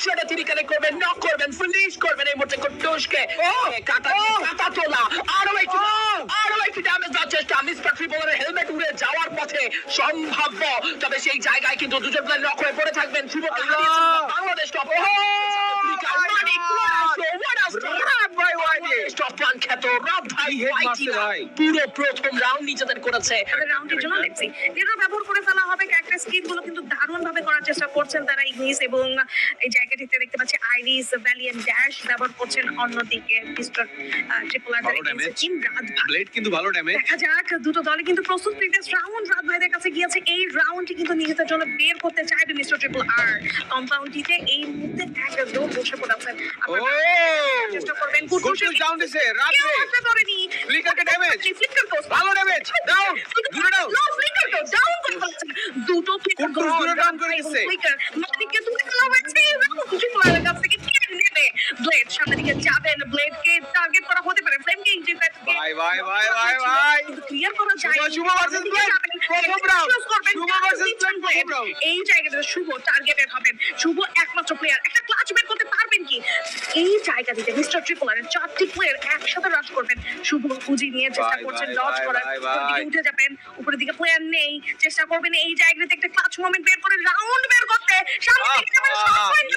সেটা তিনি কানেক্ট করবেন, নক করবেন, ফিনিশ করবেন এই মুহূর্তে কুট্টুসকে। কাটা তোলা, আরো একটু ড্যামেজ দেওয়ার চেষ্টা। মিস্টার ট্রিপলের হেলমেট উড়ে যাওয়ার পথে সম্ভাব্য, তবে সেই জায়গায় কিন্তু দুজন প্লেয়ার নক হয়ে পড়ে থাকবেন। শুভকে হারিয়েছেন বাংলাদেশ টপ। পুরো প্রথম রাউন্ড নিজেদের করেছে। রাউন্ডের জন্য লেটসি নেটওয়ার্ক ব্যবহার করে ফেলা হবে। ক্যারেক্টার স্কিল গুলো কিন্তু দারুণ ভাবে করার চেষ্টা করছেন তারা ইগনিস, এবং এই জায়গাটিতে দেখতে পাচ্ছি আইরিস ভ্যালিয়েন্ট ড্যাশ ব্যবহার করছেন। অন্যদিকে মিস্টার ট্রিপল আর ব্লেড কিন্তু ভালো ড্যামেজ। দেখা যাক দুটো দলে কিন্তু প্রস্তুত। প্রিভিয়াস রাউন্ড রাত ভাইদের কাছে গিয়েছে, এই রাউন্ডটি কিন্তু নিজেদের জন্য বের করতে চাইবে মিস্টার ট্রিপল আর। কম্পাউন্ডটিতে এই মুহূর্তে একদম বসে পড়েছেন। চেষ্টা করবেন কুট্টুস ডাউন দিছে রাতে ফ্লিকারকে ড্যামেজ, ভালো ড্যামেজ ডাউন, দুটো ডাউন, নো ফ্লিকার তো ডাউন করে ফেলছেন। দুটো ফ্লিকার ডাউন করে দিছে। ফ্লিকার মালিককে তুলে ফেলা হয়েছে। ট্রিপল আর কাছ থেকে কেড়ে নেবে। ব্লেড সামনে দিকে যাবেন, ব্লেডকে টার্গেট করা হতে পারে। ফ্লেমকে ইনজেক্ট ভাই ক্লিয়ার করা যায়। শুভ ভার্সেস ব্লেড প্রথম রাউন্ড, শুভ ভার্সেস ব্লেড প্রথম রাউন্ড। এই জায়গাটাতে শুভ টার্গেটেড হবেন। শুভ একমাত্র প্লেয়ার, একটা ক্লাচ বের করতে পারবেন কি? এই জায়গাটিতে মিস্টার ট্রিপল আর চারটি প্লেয়ার একসাথে রাশ করবেন। শুভ উজি নিয়ে চেষ্টা করছেন ডজ করার, উঠে যাবেন। উপরের দিকে প্লেয়ার নেই, চেষ্টা করবেন এই জায়গাতে একটা ক্লাচ মোমেন্ট বের করে রাউন্ড বের করতে। সামনে দিকে যাবেন, শট পয়েন্ট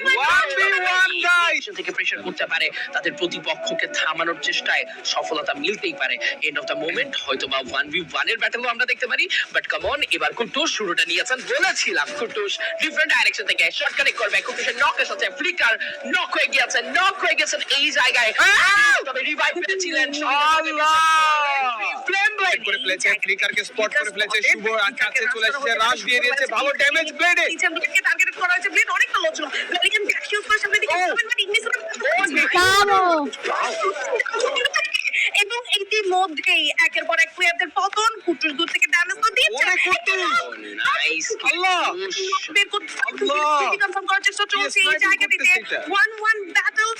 থেকে প্রেসার করতে পারে, তাদের প্রতিপক্ষকে থামানোর চেষ্টায় সফলতা মিলতেই পারে। এন্ড অফ দ্য মোমেন্ট হয়তো বা 1v1 এর ব্যাটলও আমরা দেখতে পারি। বাট কাম অন, এবার কুট্টুস শুরুটা নিয়েছেন। বলেছিলাম কুট্টুস ডিফারেন্ট ডাইরেকশন থেকে শট কানেক্ট করবে। কুট্টুসের নকের সাথে ফ্লিকার নক হয়ে গেছেন এই জায়গায়। তবে রিভাইভ পেয়েছিলেন। আল্লাহ, ফ্লেম ব্লেড করে ফেলেছে, ফ্লিকারকে স্পট করে ফেলেছে। শুভ কাছে চলে এসেছে, রাশ দিয়ে দিয়েছে, ভালো ড্যামেজ ব্লেডে। নিচে ব্লেডকে টার্গেট করা হয়েছে। ব্লেড অনেকটা লো ছিল। ব্লেডকে ক্যাশ ইউজ করে সামনে দিকে যাবেন, বাট ইগনিস এবং ইতিমধ্যেই একের পর এক প্লেয়ারদের পতন। কুট্টুস দূর থেকে ড্যামেজ তো দিচ্ছে। ওরে কুট্টুস, নাইস আল্লাহ, বের করতে কনফার্ম করার চেষ্টা চলছে এই জায়গাটিতে। 1-1 ব্যাটল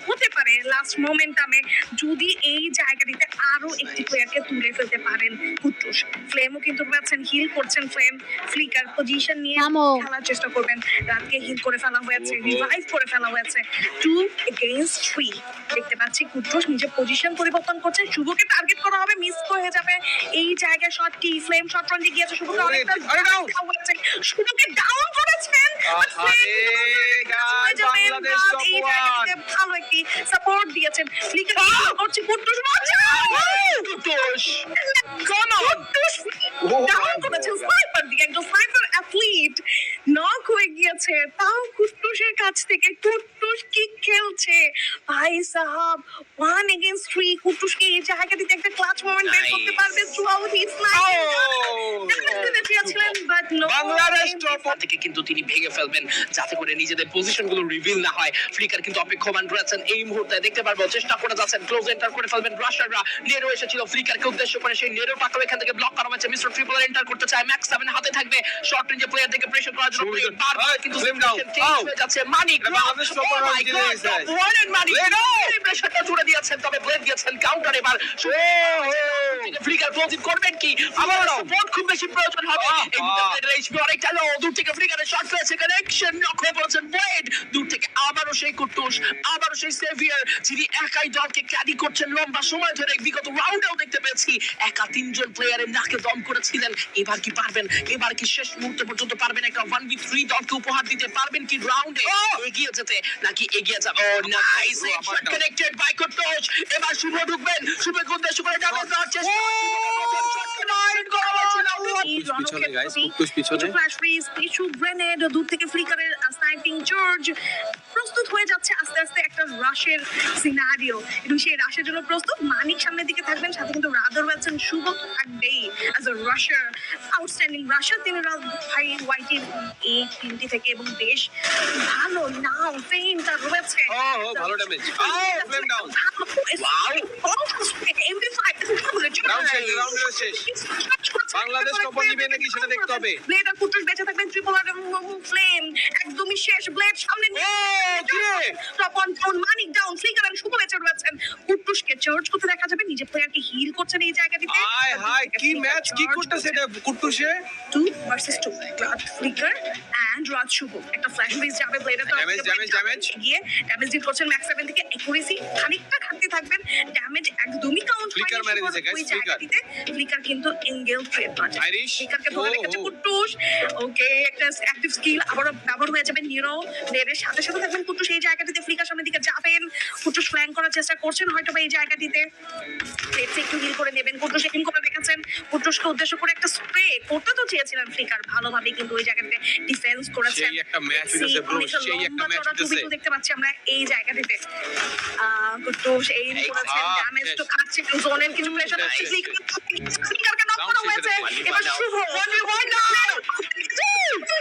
হতে পারে লাস্ট মোমেন্টামে যদি এই জায়গাটিতে আরো একটি প্লেয়ারকে তুলে ফেলতে পারেন কুট্টুস। ফ্লেমও কিন্তু পাচ্ছেন, হিল করছেন ফ্লেম। ফ্লিকার পজিশন নিয়ে খেলার চেষ্টা করবেন। রাতকে হিল করে ফেলা হয়েছে, রিভাইভ করে ফেলা হয়েছে। 2 against 3 দেখতে পাচ্ছি কুট্টুস নিজের পজিশন পরিবর্তন করছে। শুভকে টার্গেট করা হবে, মিস হয়ে যাবে এই জায়গায় শটটি। ফ্লেম শট রান দিয়ে গিয়েছে, শুভকে অনেকটা শুভকে ডাউন করেছেন। ভালো একটি সাপোর্ট দিয়েছেন। ফ্লিকার করছে কুট্টুস, কুট্টুস ডাউন করেছেন স্নাইপার দিয়ে। একজন স্নাইপার অ্যাথলিট নক হয়ে গিয়েছে, তাও কুট্টুসের কাছ থেকে। কুট্টুস কি খেলছে ভাই সাহাব। 1 against 3 কুট্টুস কি এই জায়গাটিতে একটা ক্লাচ মোমেন্ট বের করতে পারবে থ্রুআউট হিজ বাংলাদেশ টপ থেকে কিন্তু তিনি ভেঙে ফেলবেন যাতে করে নিজেদের পজিশনগুলো রিভিল না হয়। ফ্লিকার কিন্তু অপেক্ষমান রয়েছেন এই মুহূর্তে, দেখতে পারবো চেষ্টা করে যাচ্ছেন। ক্লোজ এন্টার করে ফেলবেন রাশাররা। নেরো এসেছিল ফ্লিকারকে উদ্দেশ্য করে, সেই নেরো টাকা এখান থেকে ব্লক করা হয়েছে। মিস্টার ট্রিপল এন্টার করতে চায়, ম্যাক্স 7 হাতে থাকবে শর্ট রেঞ্জে প্লেয়ার থেকে প্রেসার করার জন্য বারবার কিন্তু হয়ে যাচ্ছে। মানিক বাংলাদেশ টপার হয়ে গেছে, ওয়ান এন্ড মানিক প্রেসারটা জুড়ে দিয়েছেন, তবে ব্লেড দিয়েছেন কাউন্টার। এবার ফ্লিকার ক্লোজিং করবেন কি? আবার সাপোর্ট খুব বেশি প্রয়োজন হবে। এই মুহূর্তে এইচপি অনেকটা লো, দূর থেকে ফ্লিকারের শট পেয়েছে, কানেকশন নক হয়ে পড়েছেন ব্লেড। দূর থেকে আবারও সেই কুট্টুস, আবারও সেই সেভিয়ার যিনি একাই দলকে ক্যারি করছেন লম্বা সময় ধরে। বিগত রাউন্ডেও দেখতে পেয়েছি একা 3 জন প্লেয়ারের নাকে দম করেছিলেন। এবার কি পারবেন? এবার কি শেষ মুহূর্ত পর্যন্ত পারবেন একটা 1v3 দলকে উপহার দিতে পারবেন কি রাউন্ডে এগিয়ে যেতে, নাকি এগিয়ে যাবে? ও নাইস শট কানেক্টেড বাই কুট্টুস। এবার শুভ ঢুকবেন, শুভকে উদ্দেশ্য করে ডাবল দেওয়ার চেষ্টা। পিছনে গাইস, কুট্টুস পিছনে। ফ্ল্যাশ ফ্রিজ, টিস্যু গ্রেনেড, দূর থেকে ফ্লিকারের স্নাইপিং চার্জ। প্রস্তুত হয়ে যাচ্ছে আস্তে আস্তে একটা রাশের সিনারিও, এবং সেই রাশের জন্য প্রস্তুত। মানিক সামনের দিকে থাকবেন, সাথে কিন্তু রাদার ওয়াটসন, শুভ থাকবেই as a rusher, outstanding rusher তিনি ভাই ওয়াইটি এই টিমটি থেকে, এবং বেশ ভালো নাও ফেম তার রয়েছে। ভালো damage, flame down, wow MP five round শেষ। বাংলাদেশ টপর নিবে নাকি সেটা দেখতে হবে। ব্লেড আর কুটুস বেঁচে থাকবেন, ট্রিপল আর ফ্লেম একদমই শেষ। ব্লেড সামনে ও কি রে top on down, Manik down, Flicker আর শুভ বেঁচে রয়েছেন। কুটুসকে চার্জ করতে দেখা যাবে, নিজে প্লেয়ারকে হিল করছেন এই জায়গাটিতে। হায় হায় কি ম্যাচ কি করতেছে এটা কুট্টুসে। 2 ভার্সেস 2 রাত ফ্লিকার এন্ড রাত শুভ। একটা ফ্ল্যাশ বেস যাবে ব্লেডে, তো ড্যামেজ গিয়ে ড্যামেজ ডিল করছেন ম্যাক্স 7 থেকে। একুরেসি খানিকটা ঘাটতি থাকবেন, ড্যামেজ একদমই কাউন্ট Flicker মেরে দিয়েছে, guys, ওই Flicker। জায়গাটিতে। ফ্লিকার কিন্তু এঙ্গেল ট্রেড পাচ্ছে, Irish, ফ্লিকারকে ধরে oh, রেখেছে oh. কুটুস। ওকে, একটা অ্যাক্টিভ স্কিল আবার ব্যবহার হয়ে যাবে নিরো। ব্লেডের সাথে সাথে থাকবেন কুটুস এই জায়গাটিতে। ফ্লিকার সামনের দিকে যাবেন, কুটুস ফ্ল্যাঙ্ক করার চেষ্টা করছেন হয়তো বা এই জায়গাটিতে। ব্লেডকে একটু হিল করে নেবেন, কুটুস হিল করে রেখেছেন। কুটুসকে উদ্দেশ্য করে একটা স্প্রে করতে তো চেয়েছিলেন ফ্লিকার, ভালোভাবে কিন্তু ওই জায়গাতে ডিফেন্স করেছেন। সেই একটা ম্যাচ হইছে ব্রো, সেই একটা ম্যাচ হইছে। দেখতে পাচ্ছি আমরা এই জায়গাটিতে। কুটুস এইম করেছেন, ড্যামেজ তো খাচ্ছে জোনের কিছু প্রেসার আছে। ফ্লিকারকে নক করা হয়েছে, এবার শুভ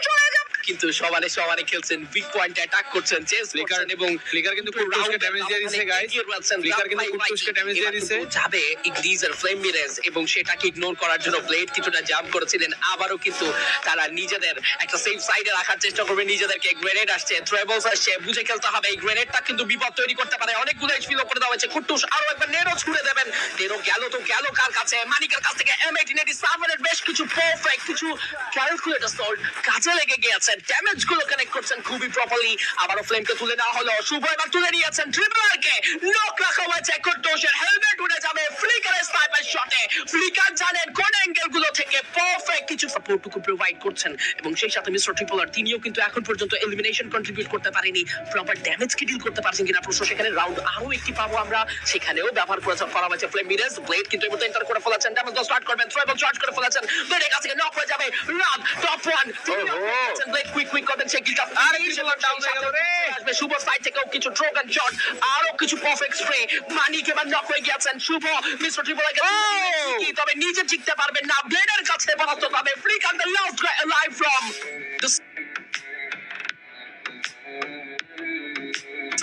চলে যাবে। কিন্তু সবারে খেলছেন, উইক পয়েন্ট অ্যাটাক করছেন, চেস করছেন এবং ফ্লিকার কিন্তু কুট্টুসকে ড্যামেজ দিয়ে দিয়েছে গাইস। ফ্লিকার কিন্তু কুট্টুসকে ড্যামেজ দিয়ে দিয়েছে। যাবে ইগনিজ আর ফ্লেম মিরেজ এবং সেটাকে ইগনোর করার জন্য ব্লেড কিছুটা জাম্প করেছিলেন। আবারও কিন্তু তারা নিজেদের একটা সেফ সাইডে রাখার চেষ্টা করবে, নিজেদেরকে। গ্রেনেড আসছে, ট্রেবলস আসছে, বুঝে খেলতে হবে। এই গ্রেনেডটা কিন্তু বিপদ তৈরি করতে পারে। অনেকগুলো এইচপি করে দেওয়া হয়েছে। কুট্টুস আরো একবার নেরো ছুড়ে দেবেন। নেরো গেল তো গেল কার কাছে? মানিকের কাছ থেকে। M1887 এর বেশ কিছু পারফেক্ট কিছু ক্যালকুলেটর সল্ট কাজে লেগে গিয়েছে। ড্যামেজ গুলো কানেক্ট করছেন খুবই প্রপারলি। আবারও ফ্লেমকে তুলে নেওয়া হলো, শুভ এবার তুলে নিয়েছেন। ট্রিপলারকে নক রাখা হয়েছে, কুট্টুসের হেলমেট উড়ে যাবে ফ্লিকারের স্নাইপার শটে। ফ্লিকার জানেন কোন অ্যাঙ্গেল গুলো থেকে পারফেক্ট কিছু সাপোর্টটুকু প্রোভাইড করছেন এবং সেই সাথে মিস্টার ট্রিপলার তিনিও কিন্তু এখন পর্যন্ত এলিমিনেশন কন্ট্রিবিউট করতে পারেনি। প্রপার ড্যামেজ কি ডিল করতে পারছেন কিনা প্রশ্ন। সেখানে রাউন্ড আরো একটি পাবো আমরা, সেখানেও ব্যবহার করা হয়েছে ফ্লেম মিরেজ। ব্লেড কিন্তু এই মুহূর্তে এন্টার করে ফেলেছেন, ড্যামেজ স্টার্ট করবেন, ট্রেবল চার্জ করে ফেলেছেন। ব্লেডের কাছ থেকে নক হয়ে যাবে। রাত টপ 1 ব্লেড কুইক করবেন সেই কিলটা। আরে কিছু ডাউন হয়ে গেল রে। আসবে শুভ সাইড থেকেও কিছু ট্রোগান শট, আরো কিছু পারফেক্ট স্প্রে। মানিক এবার নক হয়ে গেছেন। শুভ মিস্টার ট্রিপলার কি তবে নিজে টিকতে পারবেন না, ব্লেডের কাছে পরাস্ত হবে। Flicker the last live from the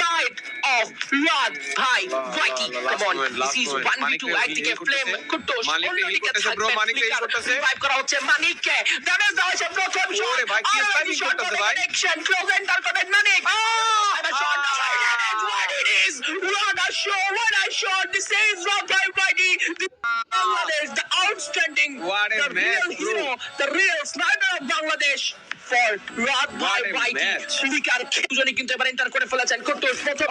side of Rad Bhai Whitey. Come on, this is 1v2. একদিকে ফ্লেম কুট্টুস, অন্যদিকে রিভাইভ করা হচ্ছে মানিককে। ড্যামেজ দেওয়া হচ্ছে প্রথম শট। ওরে ভাই, কি স্পাইকিং করতেছে ভাই। কানেকশন ক্লোজ এন্টার করবেন মানিক। What it is? What a show! What a shot! This is Rad Bhai Whitey. Bangladesh, the outstanding, What a the real match, bro. hero, the real sniper of Bangladesh. For Rad Bhai What a Whitey. match. Flicker দুজনে কিন্তু এবার enter করে ফেলেছেন। কুট্টুস প্রথম